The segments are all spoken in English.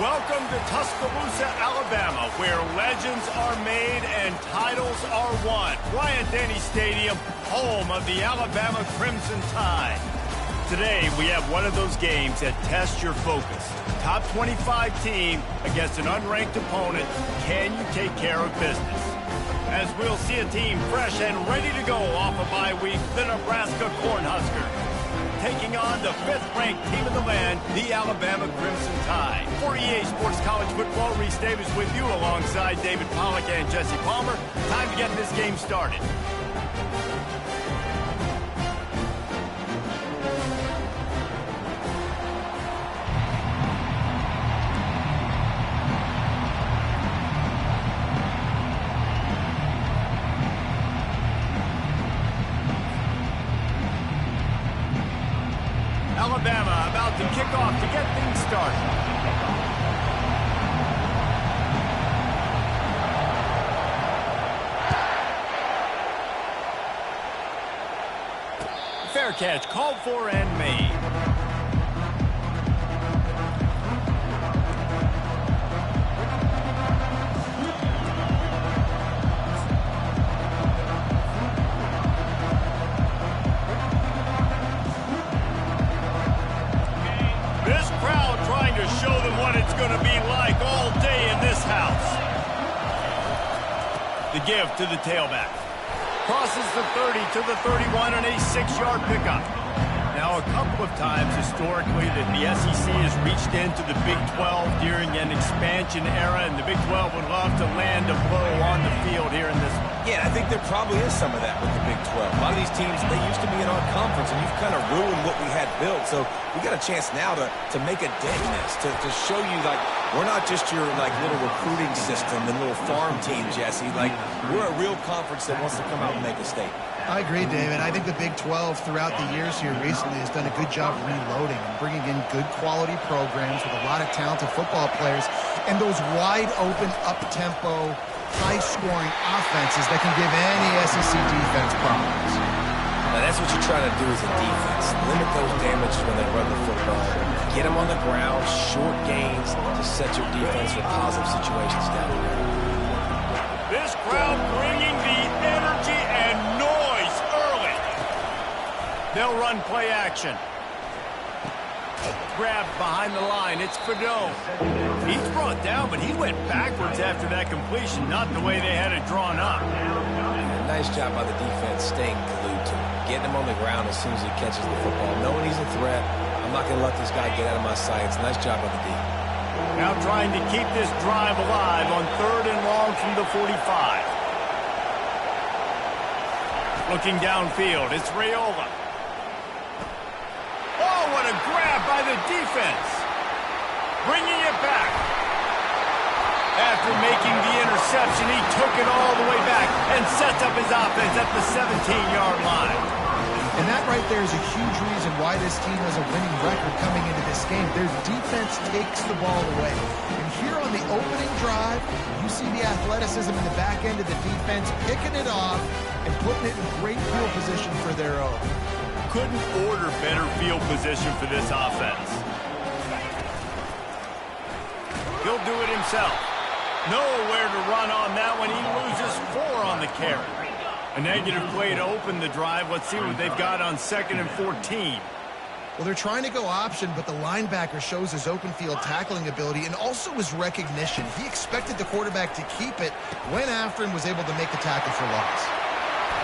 Welcome to Tuscaloosa, Alabama, where legends are made and titles are won. Bryant-Denny Stadium, home of the Alabama Crimson Tide. Today, we have one of those games that tests your focus. Top 25 team against an unranked opponent. Can you take care of business? As we'll see a team fresh and ready to go off a bye week, the Nebraska Cornhuskers. Taking on the 5th-ranked team in the land, the Alabama Crimson Tide. For EA Sports College Football, Reese Davis with you alongside David Pollack and Jesse Palmer. Time to get this game started. Alabama about to kick off to get things started. Fair catch called for and made. Show them what it's going to be like all day in this house. The give to the tailback. Crosses the 30 to the 31 on a 6-yard pickup. Now, a couple of times historically that the SEC has reached into the Big 12 during an expansion era, and the Big 12 would love to land a blow on the field here in this one. Yeah, I think there probably is some of that with the Big 12. A lot of these teams, they used to be in our conference, and you've kind of ruined what we had built. So we got a chance now to make a dent in this, to show you, like, we're not just your, like, little recruiting system and little farm team, Jesse. Like, we're a real conference that wants to come out and make a statement. I agree, David. I think the Big 12 throughout the years here recently has done a good job reloading and bringing in good quality programs with a lot of talented football players and those wide-open, up-tempo, high-scoring offenses that can give any SEC defense problems. Now, that's what you're trying to do as a defense. Limit those damages when they run the football. Get them on the ground, short gains to set your defense for positive situations down the road. This crowd bringing the energy and noise early. They'll run play action. Grabbed behind the line. It's Fedone. He's brought down, but he went backwards after that completion, not the way they had it drawn up. And nice job by the defense staying glued to him. Getting him on the ground as soon as he catches the football. Knowing he's a threat, I'm not going to let this guy get out of my sights. Nice job by the D. Now trying to keep this drive alive on 3rd and long from the 45. Looking downfield, it's Raiola. Oh, what a grab by the defense. Bringing it back. After making the interception, he took it all the way back and sets up his offense at the 17-yard line. And that right there is a huge reason why this team has a winning record coming into this game. Their defense takes the ball away. And here on the opening drive, you see the athleticism in the back end of the defense picking it off and putting it in great field position for their own. Couldn't order better field position for this offense. He'll do it himself. Nowhere to run on that one. He loses 4 on the carry. A negative play to open the drive. Let's see what they've got on 2nd and 14. Well, they're trying to go option, but the linebacker shows his open field tackling ability and also his recognition. He expected the quarterback to keep it, went after him, was able to make the tackle for loss.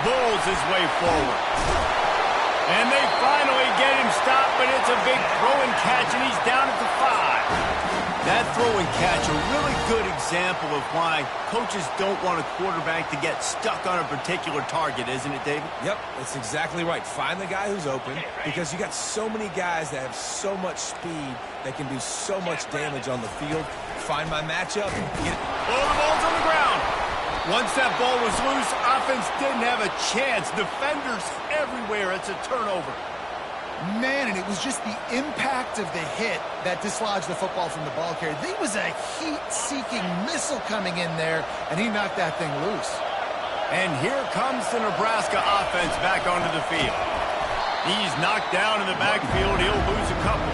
Bowls his way forward. And they finally get him stopped, but it's a big throw and catch, and he's down at the 5. That throw and catch, a really good example of why coaches don't want a quarterback to get stuck on a particular target, isn't it, David? Yep, that's exactly right. Find the guy who's open, because you got so many guys that have so much speed that can do so much damage on the field. Find my matchup. Get it. Oh, the ball's on the ground. Once that ball was loose, offense didn't have a chance. Defenders everywhere. It's a turnover. Man, and it was just the impact of the hit that dislodged the football from the ball carrier. There was a heat-seeking missile coming in there, and he knocked that thing loose. And here comes the Nebraska offense back onto the field. He's knocked down in the backfield. He'll lose a couple.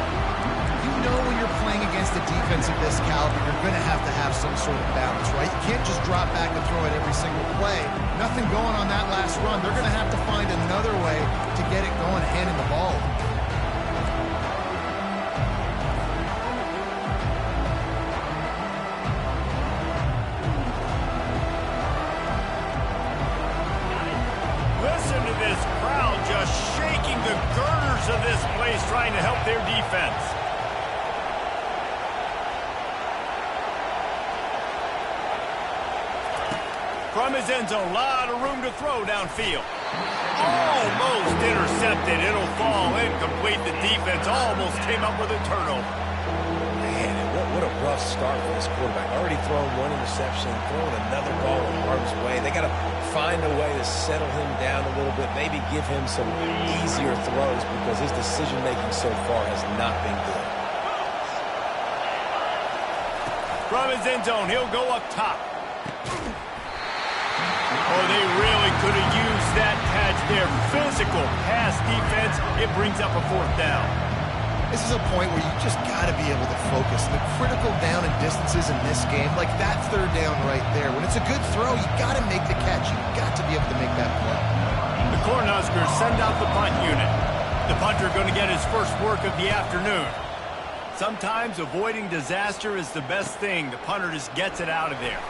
You know when you're playing against a defense of this caliber, going to have some sort of balance, right? You can't just drop back and throw it every single play. Nothing going on that last run. They're going to have to find another way to get it going, handing the ball. Listen to this crowd just shaking the girders of this place, trying to help their defense. From his end zone, a lot of room to throw downfield. Almost intercepted. It'll fall incomplete. The defense almost came up with a turnover. Man, what a rough start for this quarterback. Already thrown one interception, throwing another ball in harm's way. They got to find a way to settle him down a little bit, maybe give him some easier throws because his decision-making so far has not been good. From his end zone, he'll go up top. Oh, they really could have used that catch there. Physical pass defense. It brings up a fourth down. This is a point where you just got to be able to focus. The critical down and distances in this game, like that third down right there. When it's a good throw, you got to make the catch. You got to be able to make that play. The Cornhuskers send out the punt unit. The punter going to get his first work of the afternoon. Sometimes avoiding disaster is the best thing. The punter just gets it out of there.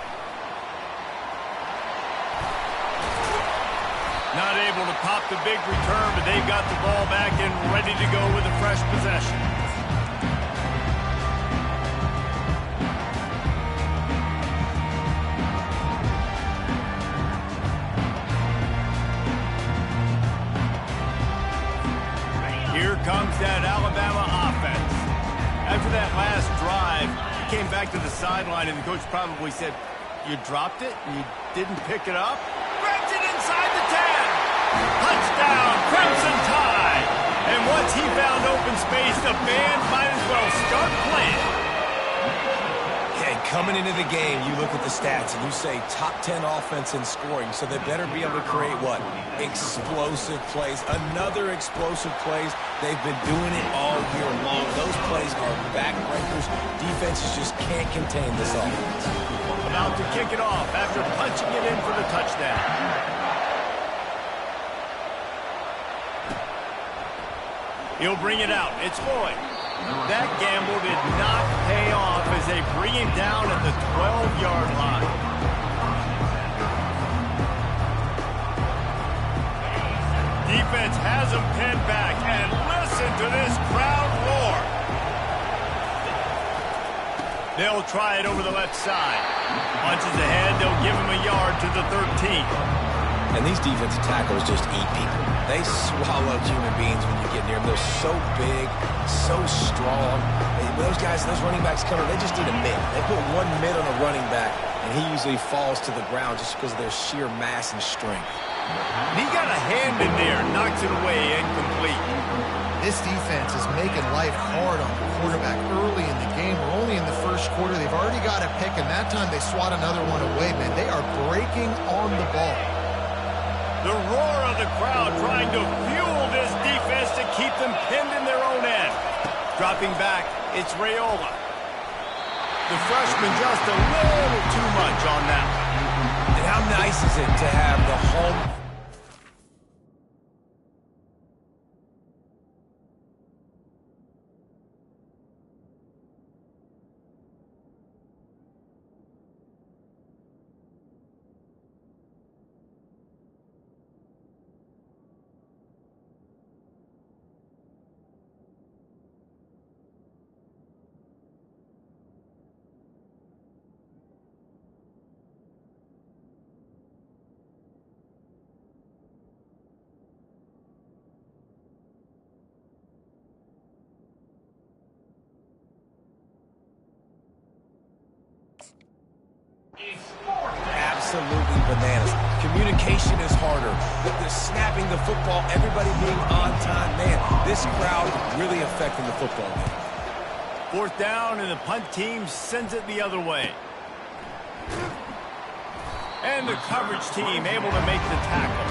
Not able to pop the big return, but they've got the ball back and ready to go with a fresh possession. Here comes that Alabama offense. After that last drive, he came back to the sideline, and the coach probably said, "You dropped it? You didn't pick it up?" Grabs it inside the 10. Touchdown, Crimson Tide. And once he found open space, the band might as well start playing. And coming into the game, you look at the stats and you say top 10 offense in scoring, so they better be able to create what? Explosive plays. Another explosive plays. They've been doing it all year long. Those plays are backbreakers. Defenses just can't contain this offense. About to kick it off after punching it in for the touchdown. He'll bring it out. It's Floyd. That gamble did not pay off as they bring him down at the 12-yard line. Defense has him pinned back, and listen to this crowd roar. They'll try it over the left side. Punches ahead, they'll give him a yard to the 13. And these defensive tackles just eat people. They swallow human beings when you get near them. They're so big, so strong. Those guys, those running backs coming, they just need a mid. They put one mid on a running back, and he usually falls to the ground just because of their sheer mass and strength. He got a hand in there, knocks it away, incomplete. This defense is making life hard on the quarterback early in the game. We're only in the first quarter. They've already got a pick, and that time they swat another one away, man. They are breaking on the ball. The roar of the crowd trying to fuel this defense to keep them pinned in their own end. Dropping back, it's Raiola. The freshman just a little too much on that one. And how nice is it to have the home... Absolutely bananas. Communication is harder. The snapping the football, everybody being on time. Man, this crowd really affecting the football game. Fourth down, and the punt team sends it the other way. And the coverage team able to make the tackle.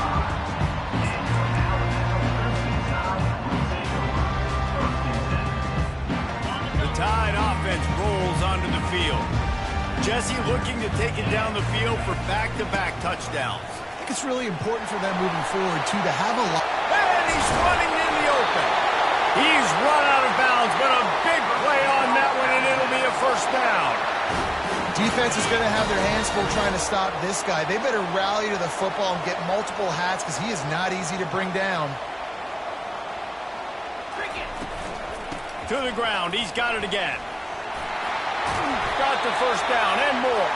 The Tide offense rolls onto the field. Jesse looking to take it down the field for back-to-back touchdowns. I think it's really important for them moving forward, too, to have a lot. And he's running in the open. He's run out of bounds, but a big play on that one, and it'll be a first down. Defense is going to have their hands full trying to stop this guy. They better rally to the football and get multiple hats because he is not easy to bring down. To the ground. He's got it again. Got the first down and more.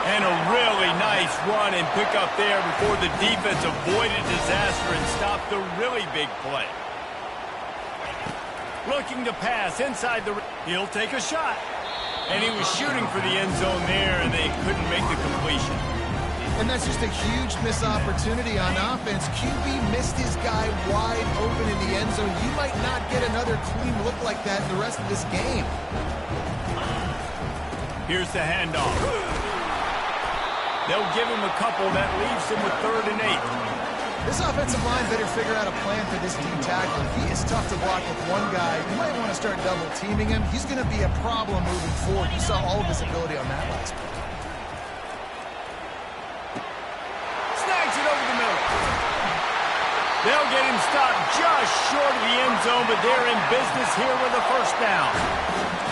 And a really nice run and pick up there before the defense avoided disaster and stopped the really big play. Looking to pass inside the... He'll take a shot. And he was shooting for the end zone there, and they couldn't make the completion. And that's just a huge missed opportunity on offense. QB missed his guy wide open in the end zone. You might not get another clean look like that in the rest of this game. Here's the handoff. They'll give him a couple. That leaves him with 3rd and 8. This offensive line better figure out a plan for this D tackle. He is tough to block with one guy. You might want to start double-teaming him. He's going to be a problem moving forward. You saw all of his ability on that last play. Snags it over the middle. They'll get him stopped just short of the end zone, but they're in business here with a first down.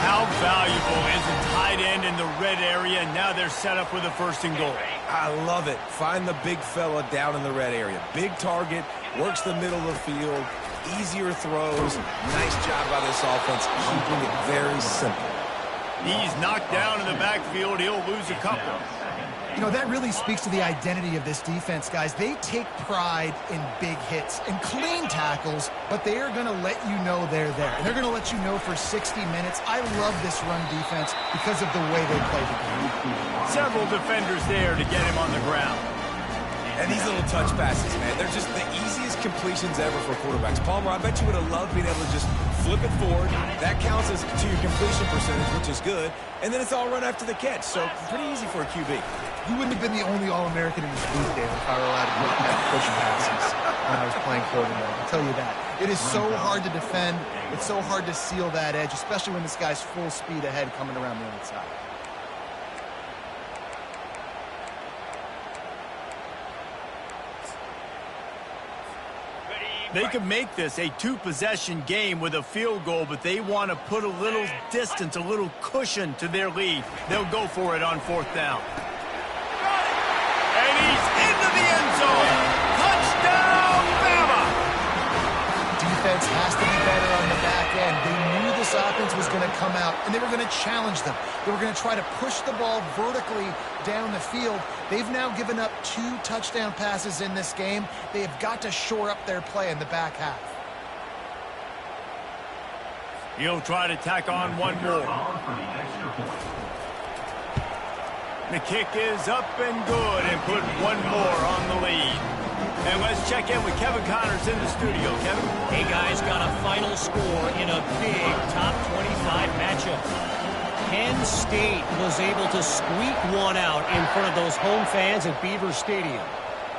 How valuable is a tight end in the red area? Now they're set up with a 1st and goal. I love it. Find the big fella down in the red area. Big target, works the middle of the field, easier throws. Nice job by this offense, keeping it very simple. He's knocked down in the backfield. He'll lose a couple. You know, that really speaks to the identity of this defense, guys. They take pride in big hits and clean tackles, but they are going to let you know they're there. And they're going to let you know for 60 minutes. I love this run defense because of the way they play the game. Several defenders there to get him on the ground. And these little touch passes, man, they're just the easiest completions ever for quarterbacks. Palmer, I bet you would have loved being able to just flip it forward. That counts as to your completion percentage, which is good. And then it's all run after the catch, so pretty easy for a QB. You wouldn't have been the only All-American in this booth, Dave, if I were allowed to look at push passes when I was playing quarterback. I'll tell you that. It is so hard to defend. It's so hard to seal that edge, especially when this guy's full speed ahead coming around the outside. They could make this a 2-possession game with a field goal, but they want to put a little distance, a little cushion to their lead. They'll go for it on 4th down. And he's into the end zone. Touchdown, Bama! Defense has to be better on the back end. They knew this offense was going to come out, and they were going to challenge them. They were going to try to push the ball vertically down the field. They've now given up 2 touchdown passes in this game. They have got to shore up their play in the back half. He'll try to tack on one more. The kick is up and good and put one more on the lead. And let's check in with Kevin Connors in the studio. Kevin? Hey, guys, got a final score in a big top 25 matchup. Penn State was able to squeak one out in front of those home fans at Beaver Stadium.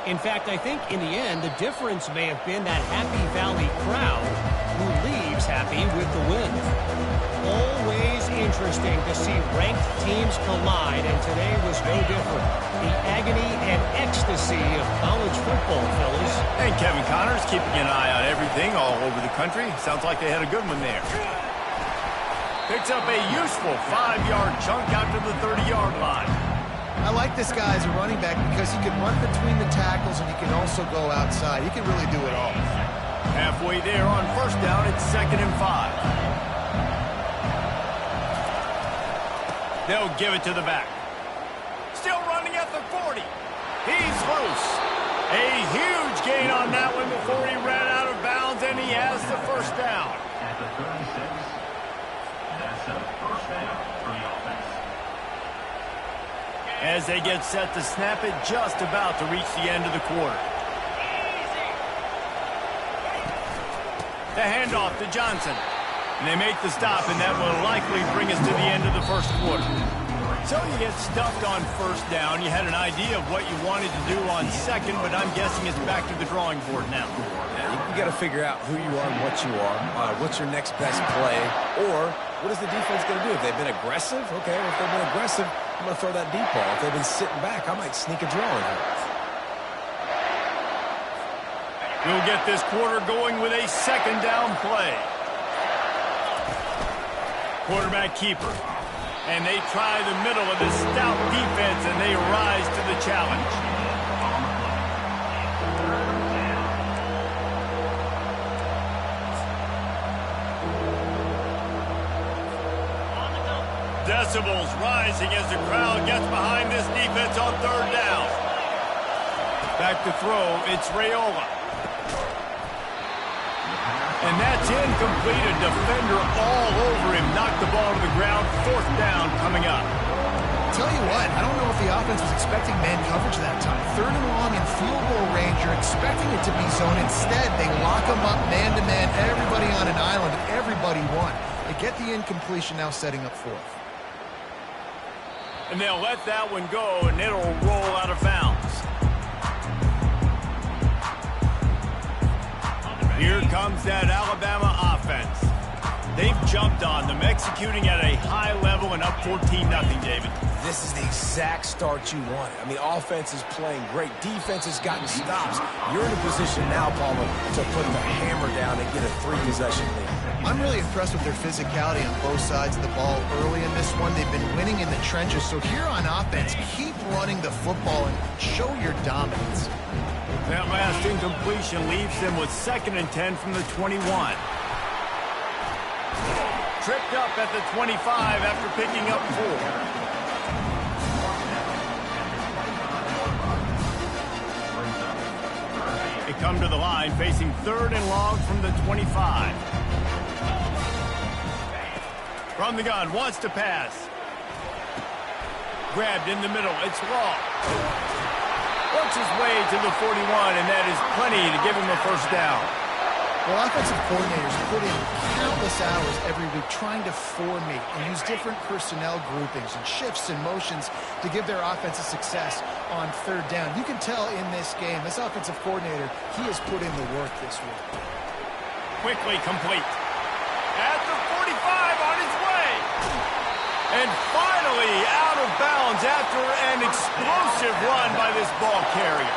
In fact, I think in the end, the difference may have been that Happy Valley crowd who leaves happy with the win. Always interesting to see ranked teams collide, and today was no different. The agony and ecstasy of college football, fellas. And Kevin Connors keeping an eye on everything all over the country. Sounds like they had a good one there. Picks up a useful 5-yard chunk out to the 30-yard line. I like this guy as a running back because he can run between the tackles and he can also go outside. He can really do it all. Halfway there on 1st down, it's 2nd and 5. They'll give it to the back. Still running at the 40. He's loose. A huge gain on that one before he ran out of bounds, and he has the 1st down. At the 36, that's a 1st down for the offense. As they get set to snap it, just about to reach the end of the quarter. The handoff to Johnson. And they make the stop, and that will likely bring us to the end of the 1st quarter. So you get stuffed on first down. You had an idea of what you wanted to do on second, but I'm guessing it's back to the drawing board now. Yeah, you got to figure out who you are and what you are. What's your next best play? Or what is the defense going to do? If they've been aggressive, okay. If they've been aggressive, I'm going to throw that deep ball. If they've been sitting back, I might sneak a draw in here. We'll get this quarter going with a second down play. Quarterback keeper. And they try the middle of this stout defense, and they rise to the challenge. Decibels rising as the crowd gets behind this defense on third down. Back to throw, it's Raiola. And that's incomplete. A defender all over him. Knocked the ball to the ground. Fourth down coming up. Tell you what, I don't know if the offense was expecting man coverage that time. Third and long in field goal range. You're expecting it to be zone. Instead, they lock them up man-to-man. Everybody on an island. Everybody won. They get the incompletion, now setting up fourth. And they'll let that one go, and it'll roll out of bounds. Here comes that Alabama offense. They've jumped on them, executing at a high level and up 14-0, David. This is the exact start you wanted. I mean, offense is playing great. Defense has gotten stops. You're in a position now, Palmer, to put the hammer down and get a 3-possession lead. I'm really impressed with their physicality on both sides of the ball early in this one. They've been winning in the trenches. So here on offense, keep running the football and show your dominance. That last incompletion leaves them with 2nd and 10 from the 21. Tripped up at the 25 after picking up 4. They come to the line facing 3rd and long from the 25. From the gun, wants to pass. Grabbed in the middle, it's Law. Works his way to the 41, and that is plenty to give him a first down. Well, offensive coordinators put in countless hours every week trying to formate and use different personnel groupings and shifts and motions to give their offensive success on third down. You can tell in this game, this offensive coordinator, he has put in the work this week. Quickly complete. At the 45 on his way. And finally out of bounds after an explosive run by this ball carrier.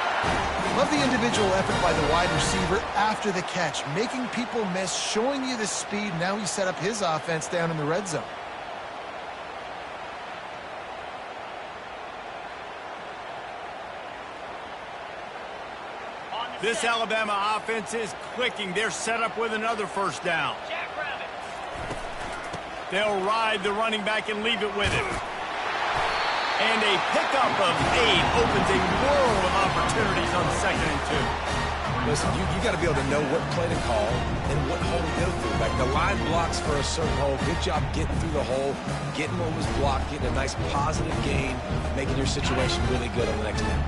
Love the individual effort by the wide receiver after the catch, making people miss, showing you the speed. Now he set up his offense down in the red zone. This Alabama offense is clicking. They're set up with another first down. They'll ride the running back and leave it with him. And a pickup of 8 opens a world of opportunities on 2nd and 2. Listen, you got to be able to know what play to call and what hole to go through. Like the line blocks for a certain hole. Good job getting through the hole, getting what was blocked, getting a nice positive gain, making your situation really good on the next down.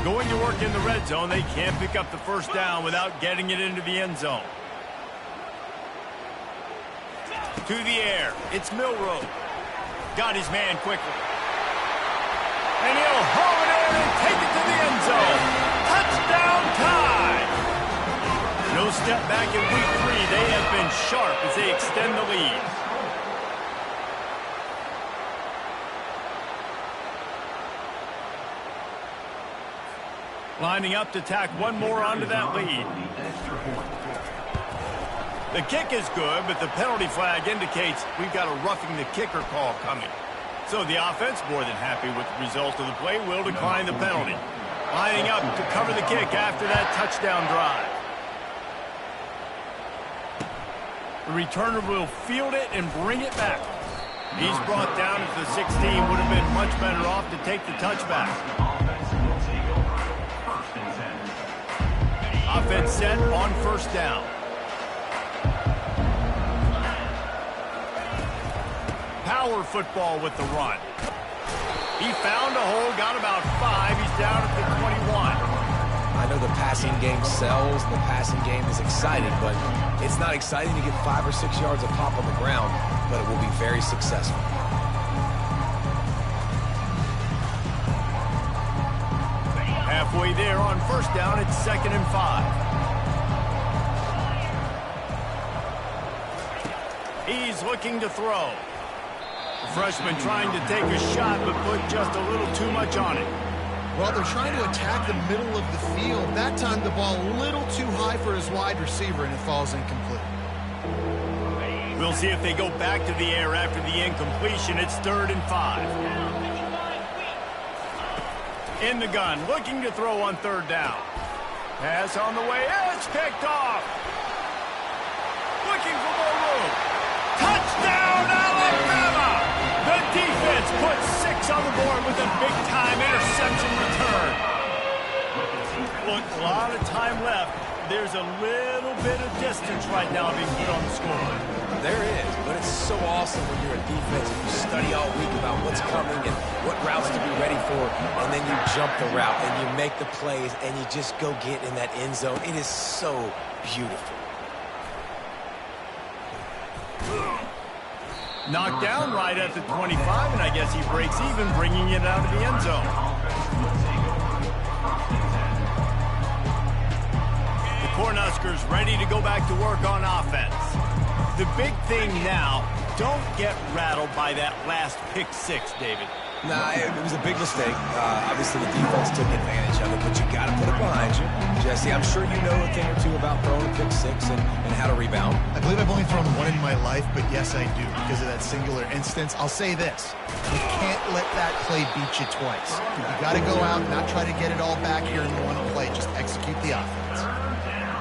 Going to work in the red zone, they can't pick up the first down without getting it into the end zone. To the air, it's Milroe. Got his man quickly. And he'll haul it in and take it to the end zone. Touchdown tie! No step back in week 3. They have been sharp as they extend the lead. Lining up to tack one more onto that lead. The kick is good, but the penalty flag indicates we've got a roughing the kicker call coming. So the offense, more than happy with the result of the play, will decline the penalty. Lining up to cover the kick after that touchdown drive. The returner will field it and bring it back. He's brought down at the 16. Would have been much better off to take the touchback. Offense set on first down. Power football with the run. He found a hole, got about 5. He's down at the 21. I know the passing game sells, the passing game is exciting, but it's not exciting to get 5 or 6 yards of pop on the ground, but it will be very successful. halfway there on first down. It's 2nd and 5. He's looking to throw. The freshman trying to take a shot, but put just a little too much on it. Well, they're trying to attack the middle of the field. That time the ball a little too high for his wide receiver, and it falls incomplete. We'll see if they go back to the air after the incompletion. It's 3rd and 5. In the gun, looking to throw on 3rd down. Pass on the way. It's picked off. Looking for more room. Touchdown, Alabama! The defense puts 6 on the board with a big-time interception return. Look, a lot of time left. There's a little bit of distance right now being put on the scoreboard. There is, but it's so awesome when you're a defense and you study all week about what's coming and what routes to be ready for, and then you jump the route and you make the plays and you just go get in that end zone. It is so beautiful. Knocked down right at the 25, and I guess he breaks even, bringing it out of the end zone. The Cornhuskers ready to go back to work on offense. The big thing now, don't get rattled by that last pick 6, David. Nah, it was a big mistake. Obviously, the defense took advantage of it, but you got to put it behind you. Jesse, I'm sure you know a thing or two about throwing a pick 6 and how to rebound. I believe I've only thrown one in my life, but yes, I do. Because of that singular instance, I'll say this. You can't let that play beat you twice. You got to go out and not try to get it all back here in one play. Just execute the offense.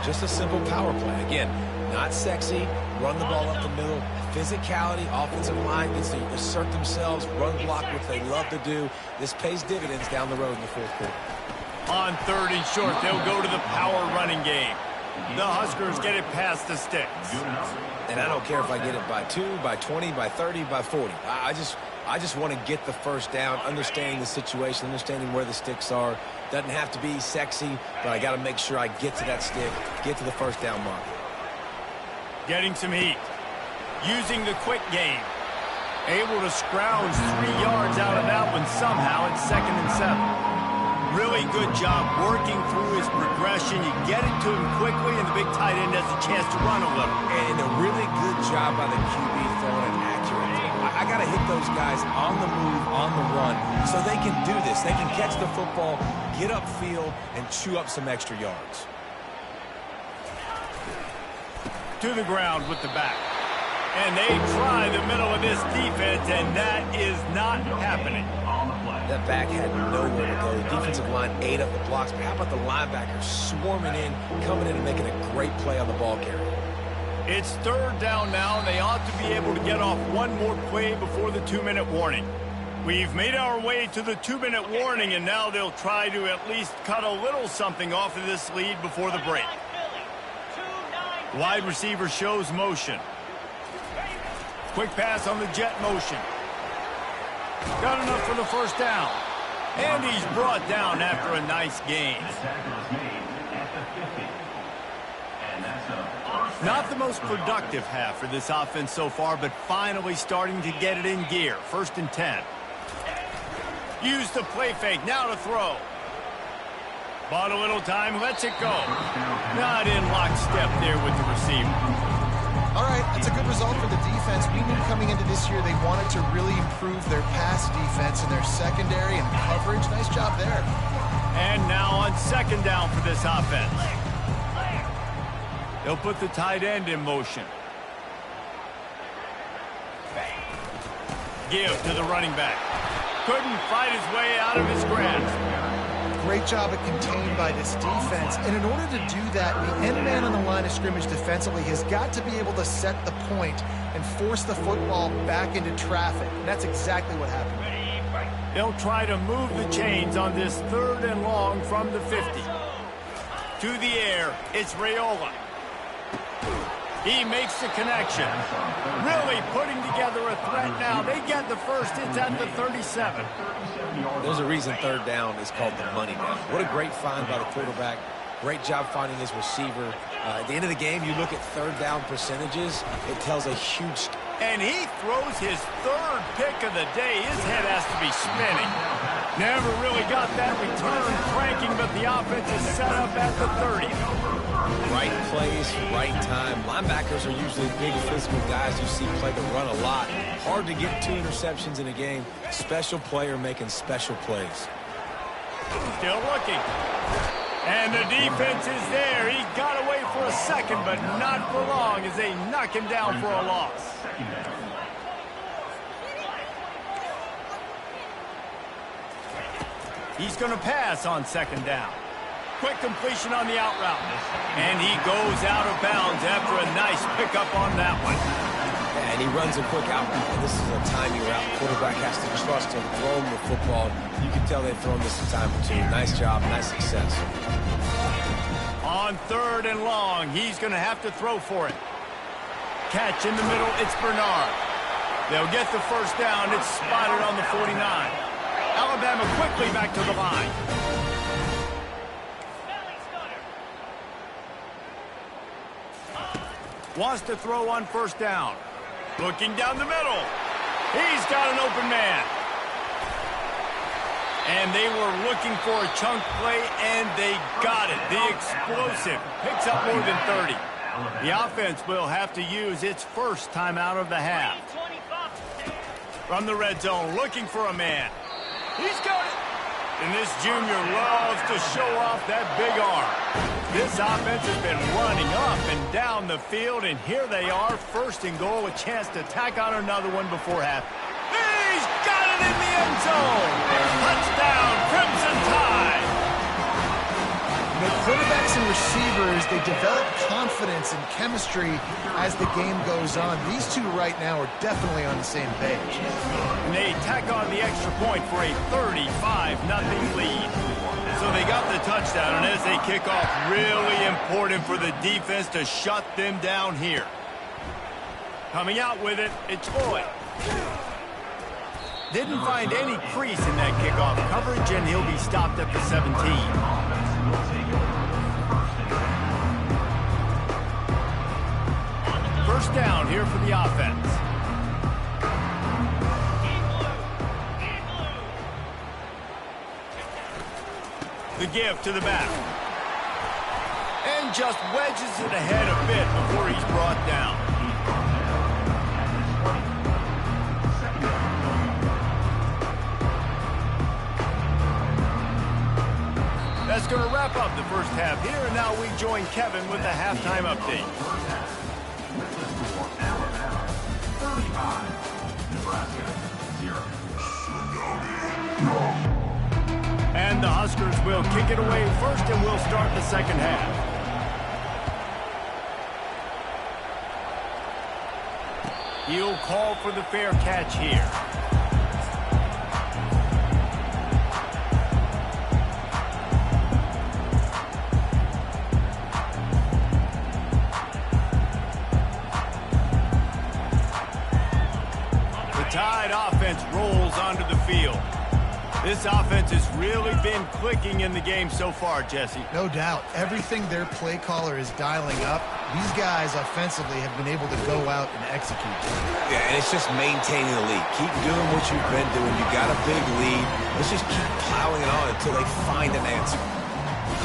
Just a simple power play. Again, not sexy, run the ball up the middle. Physicality, offensive line gets to assert themselves, run block, which they love to do. This pays dividends down the road in the 4th quarter. On 3rd and short, they'll go to the power running game. The Huskers get it past the sticks. And I don't care if I get it by 2, by 20, by 30, by 40. I just want to get the first down, understanding the situation, understanding where the sticks are. Doesn't have to be sexy, but I got to make sure I get to that stick, get to the first down mark. Getting some heat. Using the quick game. Able to scrounge 3 yards out of that one somehow. It's 2nd and 7. Really good job working through his progression. You get it to him quickly, and the big tight end has a chance to run a little. And a really good job by the QB throwing an accurate throw. I got to hit those guys on the move, on the run, so they can do this. They can catch the football, get upfield, and chew up some extra yards. To the ground with the back. And they try the middle of this defense, and that is not happening. That back had nowhere to go. The defensive line ate up the blocks, but how about the linebackers swarming in, coming in and making a great play on the ball carrier? It's 3rd down now, and they ought to be able to get off one more play before the 2-minute warning. We've made our way to the 2-minute warning, and now they'll try to at least cut a little something off of this lead before the break. Wide receiver shows motion. Quick pass on the jet motion. Got enough for the first down. And he's brought down after a nice gain. Not the most productive half for this offense so far, but finally starting to get it in gear. 1st and 10. Use the play fake. Now to throw. Bought a little time. Lets it go. Not in lockstep there with the receiver. All right, that's a good result for the defense. We knew coming into this year they wanted to really improve their pass defense and their secondary and coverage. Nice job there. And now on 2nd down for this offense. They'll put the tight end in motion. Give to the running back. Couldn't fight his way out of his grasp. Great job at contained by this defense. And in order to do that, the end man on the line of scrimmage defensively has got to be able to set the point and force the football back into traffic. And that's exactly what happened. They'll try to move the chains on this 3rd and long from the 50. To the air, it's Raiola. He makes the connection. Really putting together a threat now. They get the first. It's at the 37. There's a reason 3rd down is called the money down. What a great find by the quarterback. Great job finding his receiver. At the end of the game, you look at 3rd down percentages. It tells a huge And he throws his third pick of the day. His head has to be spinning. Never really got that return cranking, but the offense is set up at the 30. Right place, right time. Linebackers are usually big physical guys you see play the run a lot. Hard to get 2 interceptions in a game. Special player making special plays. Still looking. And the defense is there. He got away for a second, but not for long as they knock him down for a loss. He's going to pass on second down. Quick completion on the out route. And he goes out of bounds after a nice pickup on that one. Yeah, and he runs a quick out. And this is a timing route. Quarterback has to trust him, throw him the football. You can tell they've thrown this a time or two. Nice job, nice success. On third and long, he's going to have to throw for it. Catch in the middle, it's Bernard. They'll get the first down. It's spotted on the 49. Alabama quickly back to the line. Wants to throw on first down. Looking down the middle. He's got an open man. And they were looking for a chunk play, and they got it. The explosive picks up more than 30. The offense will have to use its first timeout of the half. From the red zone, looking for a man. He's got it. And this junior loves to show off that big arm. This offense has been running up and down the field, and here they are, first and goal, a chance to tack on another one before half. He's got it in the end zone. Touchdown, Crimson Tide. The quarterbacks and receivers, they develop confidence and chemistry as the game goes on. These two right now are definitely on the same page. And they tack on the extra point for a 35-0 lead. So they got the touchdown, and as they kick off, really important for the defense to shut them down here. Coming out with it, it's Boyd. Didn't find any crease in that kickoff coverage, and he'll be stopped at the 17. First down here for the offense. The give to the back. And just wedges it ahead a bit before he's brought down. That's going to wrap up the first half here, and now we join Kevin with the halftime update. Alabama 35, Nebraska 0. And the Huskers will kick it away first, and we'll start the second half. He'll call for the fair catch here. Tide offense rolls onto the field. This offense has really been clicking in the game so far, Jesse. No doubt. Everything their play caller is dialing up, these guys offensively have been able to go out and execute. Yeah, and it's just maintaining the lead. Keep doing what you've been doing. You got a big lead. Let's just keep plowing it on until they find an answer.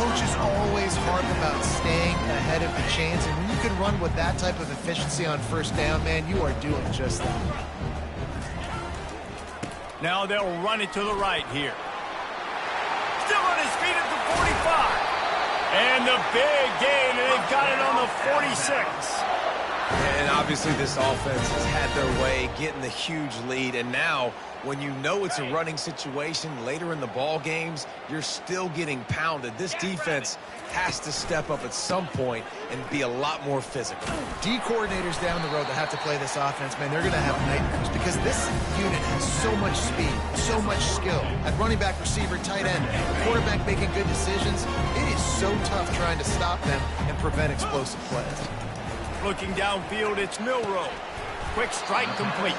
Coaches always harp about staying ahead of the chains, and when you can run with that type of efficiency on first down, man, you are doing just that. Now they'll run it to the right here. Still on his feet at the 45. And the big gain, and they've got it on the 46. And obviously this offense has had their way, getting the huge lead. And now, when you know it's a running situation later in the ball games, you're still getting pounded. This defense has to step up at some point and be a lot more physical. D coordinators down the road that have to play this offense, man, they're going to have nightmares because this unit has so much speed, so much skill. At running back, receiver, tight end, quarterback making good decisions, it is so tough trying to stop them and prevent explosive plays. Looking downfield, it's Milroe. quick strike complete.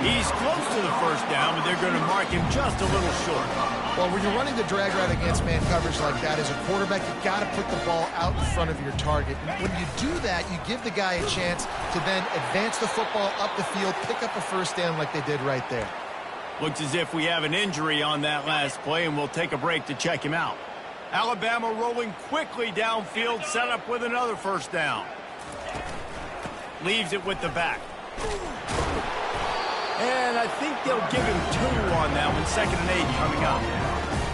He's close to the first down, but they're going to mark him just a little short. Well, when you're running the drag route against man coverage like that, as a quarterback, you've got to put the ball out in front of your target. And when you do that, you give the guy a chance to then advance the football up the field, pick up a first down like they did right there. Looks as if we have an injury on that last play, and we'll take a break to check him out. Alabama rolling quickly downfield, set up with another first down. Leaves it with the back. And I think they'll give him 2 on that one. 2nd and 8 coming up.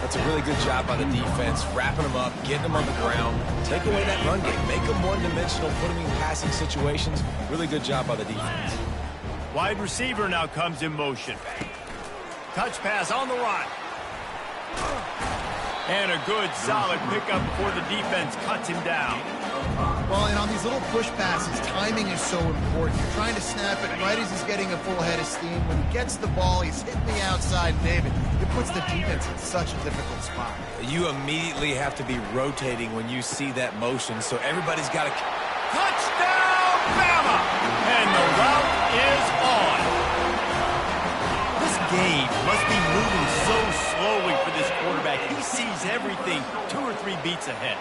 That's a really good job by the defense, wrapping them up, getting them on the ground, take away that run game, make them one-dimensional, put them in passing situations. Really good job by the defense. Wide receiver now comes in motion. Touch pass on the run. And a good, solid pickup before the defense cuts him down. Well, and on these little push passes, timing is so important. You're trying to snap it right as he's getting a full head of steam. When he gets the ball, he's hitting the outside, David. It puts the defense in such a difficult spot. You immediately have to be rotating when you see that motion, so everybody's got to... Touchdown, Bama! And the route is on. This game must be moving so slowly for this quarterback. He sees everything 2 or 3 beats ahead.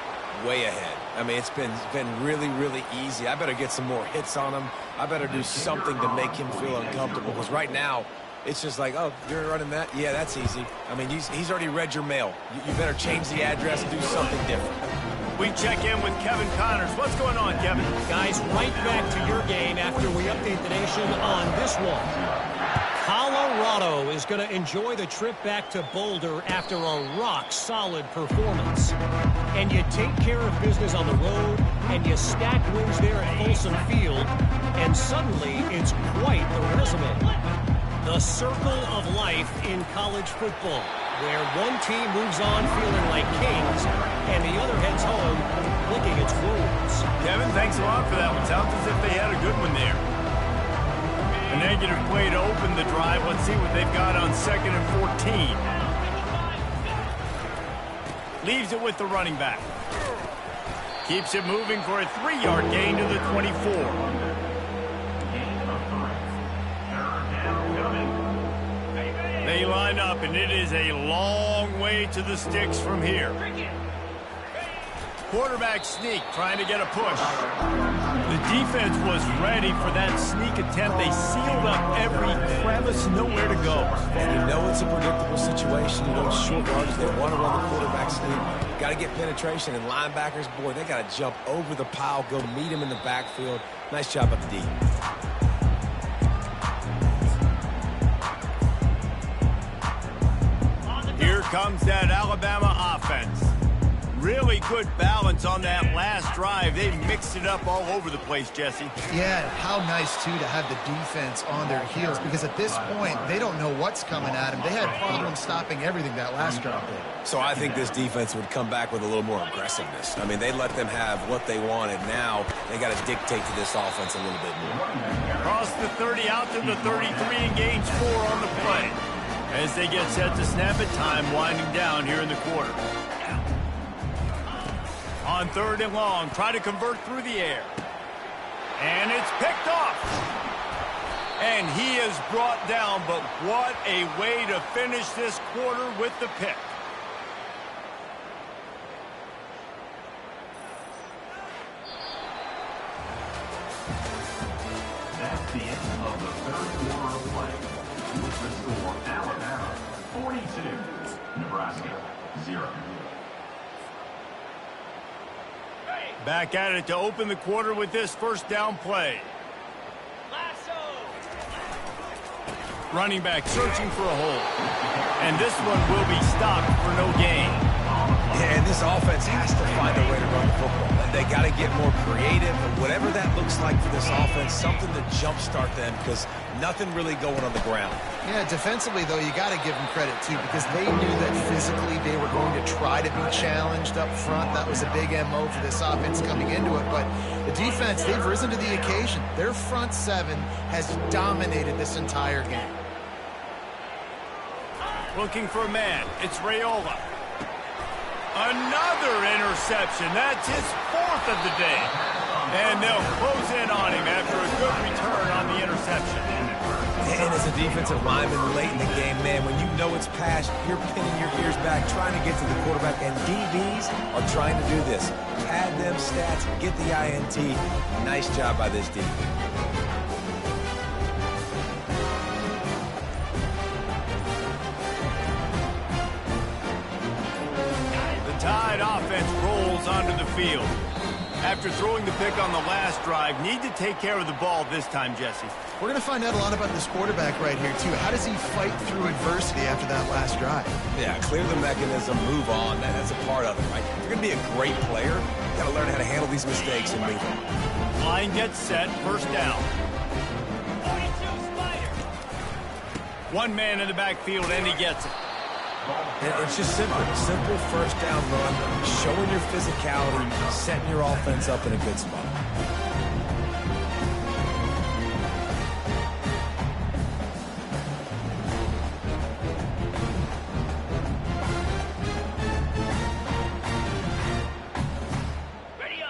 Way ahead. I mean, it's been really, really easy. I better get some more hits on him. I better do something to make him feel uncomfortable, because right now, it's just like, oh, you're running that? Yeah, that's easy. I mean, he's already read your mail. You better change the address and do something different. We check in with Kevin Connors. What's going on, Kevin? Guys, right back to your game after we update the nation on this one. Colorado is going to enjoy the trip back to Boulder after a rock-solid performance. And you take care of business on the road, and you stack wins there at Folsom Field, and suddenly it's quite the resume. The circle of life in college football, where one team moves on feeling like kings, and the other heads home licking its wounds. Kevin, thanks a lot for that one. Sounds as if they had a good one there. A negative play to open the drive. Let's see what they've got on 2nd and 14. Leaves it with the running back. Keeps it moving for a 3-yard gain to the 24. They line up, and it is a long way to the sticks from here. Quarterback sneak, trying to get a push. The defense was ready for that sneak attempt. They sealed up every crevice, nowhere to go. And you know it's a predictable situation. You know it's short yards. They want to run the quarterback sneak. Got to get penetration. And linebackers, boy, they got to jump over the pile, go meet him in the backfield. Nice job at the D. Here comes that Alabama offense. Really good balance on that last drive. They mixed it up all over the place, Jesse. Yeah, how nice, too, to have the defense on their heels, because at this point, they don't know what's coming at them. They had problems stopping everything that last drive did. So I think this defense would come back with a little more aggressiveness. I mean, they let them have what they wanted. Now they got to dictate to this offense a little bit more. Across the 30, out to the 33, and gains 4 on the play. As they get set to snap it, time winding down here in the quarter. On 3rd and long, try to convert through the air. And it's picked off. And he is brought down, but what a way to finish this quarter with the pick. That's the end of the 3rd quarter of play. With the score, Alabama 42, Nebraska 0. Back at it to open the quarter with this first down play. Running back searching for a hole. And this one will be stopped for no gain. Yeah, and this offense has to find a way to run the football. And they got to get more creative. And whatever that looks like for this offense, something to jumpstart them, because nothing really going on the ground. Yeah, defensively, though, you got to give them credit, too, because they knew that physically they were going to try to be challenged up front. That was a big MO for this offense coming into it. But the defense, they've risen to the occasion. Their front 7 has dominated this entire game. Looking for a man. It's Raiola. Another interception. That's his 4th of the day. And they'll close in on him after a good return on the interception. interception. And as a defensive lineman late in the game, man, when you know it's pass, you're pinning your ears back, trying to get to the quarterback, and DBs are trying to do this. Pad them stats, get the INT. Nice job by this defense. The Tide offense rolls onto the field. After throwing the pick on the last drive, need to take care of the ball this time, Jesse. We're going to find out a lot about this quarterback right here, too. How does he fight through adversity after that last drive? Yeah, clear the mechanism, move on. That's a part of it, right? If you're going to be a great player, you got to learn how to handle these mistakes and move on. Line gets set, first down. 42 Spider. One man in the backfield, and he gets it. And it's just simple first down run, showing your physicality, setting your offense up in a good spot.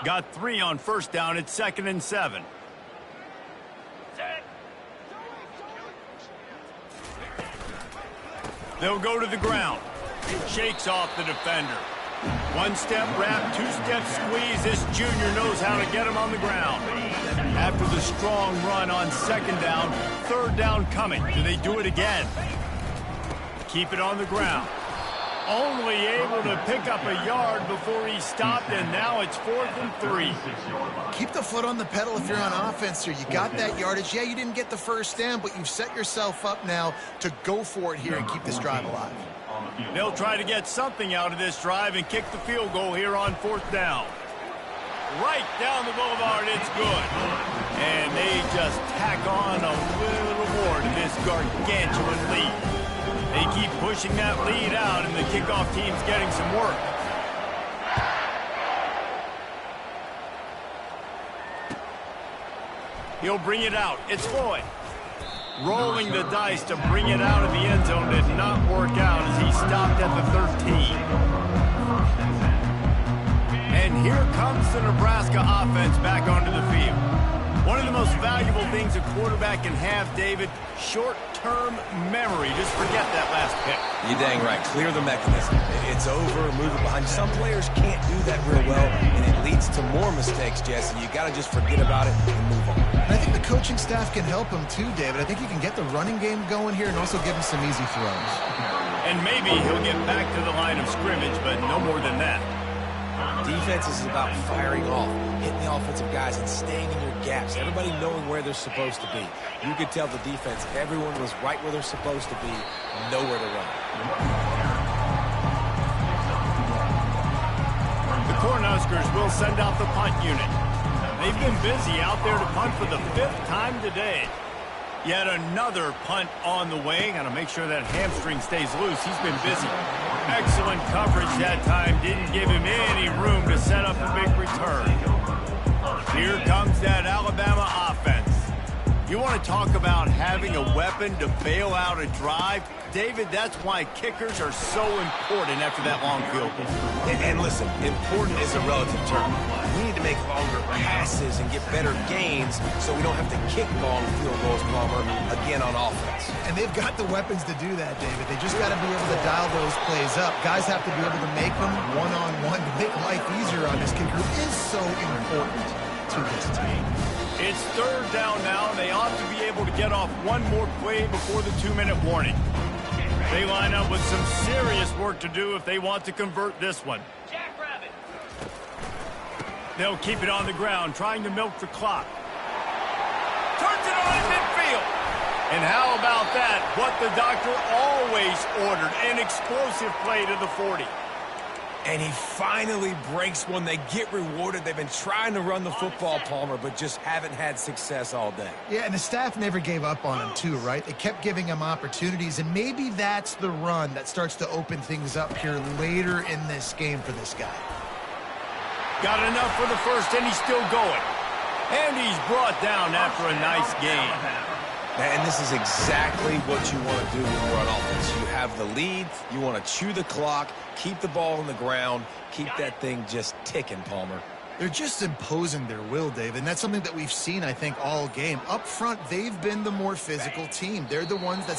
Got 3 on first down. It's 2nd and 7. They'll go to the ground. Shakes off the defender. One-step wrap, two-step squeeze. This junior knows how to get him on the ground. After the strong run on 2nd down, 3rd down coming. Do they do it again? Keep it on the ground. Only able to pick up a yard before he stopped, and now it's 4th and 3. Keep the foot on the pedal if you're on offense here. You got that yardage. Yeah, you didn't get the first down, but you've set yourself up now to go for it here and keep this drive alive. They'll try to get something out of this drive and kick the field goal here on 4th down. Right down the boulevard, it's good. And they just tack on a little more to this gargantuan lead. They keep pushing that lead out, and the kickoff team's getting some work. He'll bring it out. It's Floyd. Rolling the dice to bring it out of the end zone did not work out as he stopped at the 13. And here comes the Nebraska offense back onto the field. One of the most valuable things a quarterback can have, David, short-term memory. Just forget that last pick. You're dang right. Clear the mechanism. It's over, move it behind. Some players can't do that real well, and it leads to more mistakes, Jesse. You got to just forget about it and move on. And I think the coaching staff can help him too, David. I think you can get the running game going here and also give him some easy throws. And maybe he'll get back to the line of scrimmage, but no more than that. Defense is about firing off, hitting the offensive guys and staying in your gaps. Everybody knowing where they're supposed to be. You could tell the defense, everyone was right where they're supposed to be, nowhere to run. The Cornhuskers will send out the punt unit. They've been busy out there to punt for the 5th time today. Yet another punt on the way. Got to make sure that hamstring stays loose. He's been busy. Excellent coverage that time. Didn't give him any room to set up a big return. Here comes that Alabama offense. You want to talk about having a weapon to bail out a drive? David, that's why kickers are so important after that long field goal. And listen, important is a relative term. We need to make longer passes and get better gains so we don't have to kick long field goals, Palmer, again on offense. And they've got the weapons to do that, David. They just got to be able to dial those plays up. Guys have to be able to make them one-on-one to make life easier on this kicker, who is so important to this team. It's 3rd down now, and they ought to be able to get off one more play before the 2-minute warning. They line up with some serious work to do if they want to convert this one. Jackrabbit. They'll keep it on the ground, trying to milk the clock. Turns it on in midfield. And how about that? What the doctor always ordered, an explosive play to the 40. And he finally breaks one. They get rewarded. They've been trying to run the football, Palmer, but just haven't had success all day. Yeah, and the staff never gave up on him, too, right? They kept giving him opportunities, and maybe that's the run that starts to open things up here later in this game for this guy. Got enough for the first, and he's still going. And he's brought down after a nice game. And this is exactly what you want to do when you're on offense. You have the lead. You want to chew the clock, keep the ball on the ground, keep that thing just ticking, Palmer. They're just imposing their will, Dave, and that's something that we've seen, I think, all game. Up front, they've been the more physical team. They're the ones that's